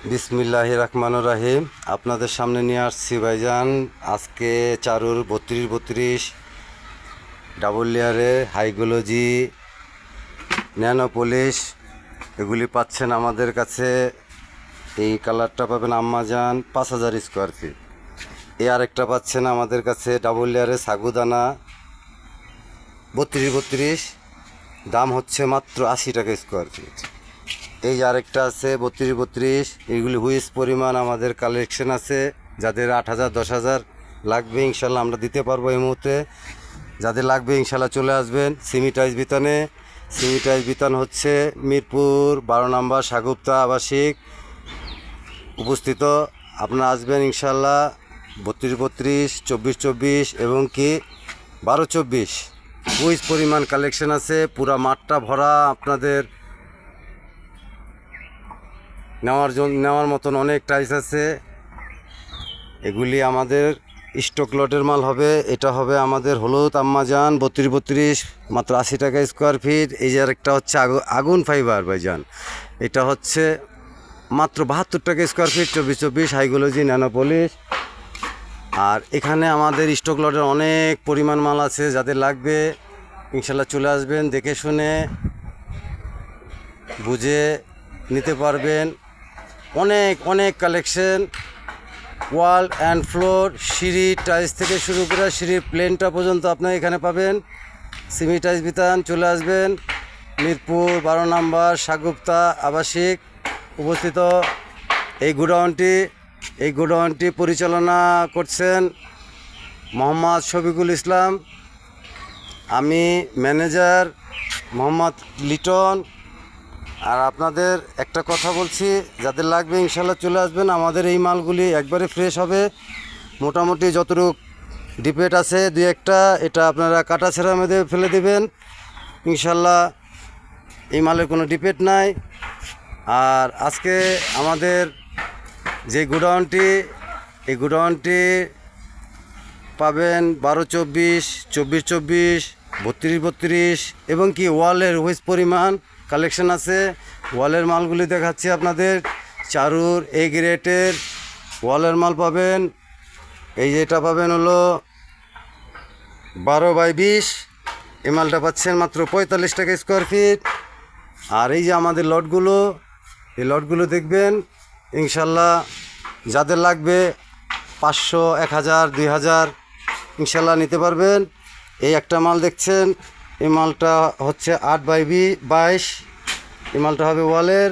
বিসমিল্লাহির রহমানির রহিম। আপনাদের সামনে নিয়ে আসছি ভাইজান আজকে চারুর 32-32 ডাবল লেয়ারে হাইগোলজি ন্যানো পলিশ এগুলি পাচ্ছেন আমাদের কাছে। এই কালারটা পাবেন আম্মাজান 5000 স্কোয়ার ফিট। এই আরেকটা পাচ্ছেন আমাদের কাছে ডাবল লেয়ারে সাগুদানা 32-32, দাম হচ্ছে মাত্র 80 টাকা স্কোয়ার ফিট। এই যে আরেকটা আছে 32-32, এইগুলি হুইস পরিমাণ আমাদের কালেকশন আছে। যাদের 8000 10,000 লাগবে ইনশাল্লাহ আমরা দিতে পারবো এই মুহূর্তে। যাদের লাগবে ইনশাল্লাহ চলে আসবেন সিমিটাইজ বিতানে। সিমিটাইজ বিতান হচ্ছে মিরপুর 12 নম্বর সাগুপ্তা আবাসিক উপস্থিত। আপনারা আসবেন ইনশাল্লাহ। 32-32, 24-24 এবং কি 12-24 হুইস পরিমাণ কালেকশন আছে। পুরা মাঠটা ভরা, আপনাদের নেওয়ার মতন অনেক টাইস আছে। এগুলি আমাদের স্টক লটের মাল হবে। এটা হবে আমাদের হলুদ আম্মাজান 32-32, মাত্র 80 টাকা স্কোয়ার ফিট। এই যে আরেকটা হচ্ছে আগুন ফাইবার ভাইজান, এটা হচ্ছে মাত্র 72 টাকা স্কোয়ার ফিট। 24-24 হাইগোলজি ন্যানো পলিশ। আর এখানে আমাদের স্টক লটের অনেক পরিমাণ মাল আছে। যাদের লাগবে ইনশাল্লাহ চলে আসবেন, দেখে শুনে বুঝে নিতে পারবেন। অনেক অনেক কালেকশন, ওয়াল অ্যান্ড ফ্লোর, সিঁড়ি টাইলস থেকে শুরু করে সিঁড়ির প্লেনটা পর্যন্ত আপনারা এখানে পাবেন। সিমি টাইলস বিতান চলে আসবেন মিরপুর 12 নম্বর সাগুপ্তা আবাসিক উপস্থিত। এই গোডাউনটি পরিচালনা করছেন মোহাম্মদ শফিকুল ইসলাম। আমি ম্যানেজার মোহাম্মদ লিটন। আর আপনাদের একটা কথা বলছি, যাদের লাগবে ইনশাল্লাহ চলে আসবেন। আমাদের এই মালগুলি একবারে ফ্রেশ হবে। মোটামুটি যতটুকু ডিপেট আছে 2-1টা, এটা আপনারা কাটা ছেঁড়ার মধ্যে ফেলে দেবেন ইনশাল্লাহ। এই মালের কোনো ডিপেট নাই। আর আজকে আমাদের যে এই গোডাউনটি পাবেন 12-24, 24-24, 32-32 এবং কি ওয়ালের হুইস পরিমাণ কালেকশন আছে। ওয়ালের মালগুলি দেখাচ্ছি আপনাদের। চারুর এ গ্রেটের ওয়ালের মাল পাবেন। এই যে এটা পাবেন হলো 12x20, এই মালটা পাচ্ছেন মাত্র 45 টাকা স্কোয়ার ফিট। আর এই যে আমাদের লটগুলো, এই লটগুলো দেখবেন ইনশাল্লাহ। যাদের লাগবে 500, 1000, 2000 ইনশাল্লাহ নিতে পারবেন। এই একটা মাল দেখছেন, এই মালটা হচ্ছে 8x22, এই মালটা হবে ওয়ালের।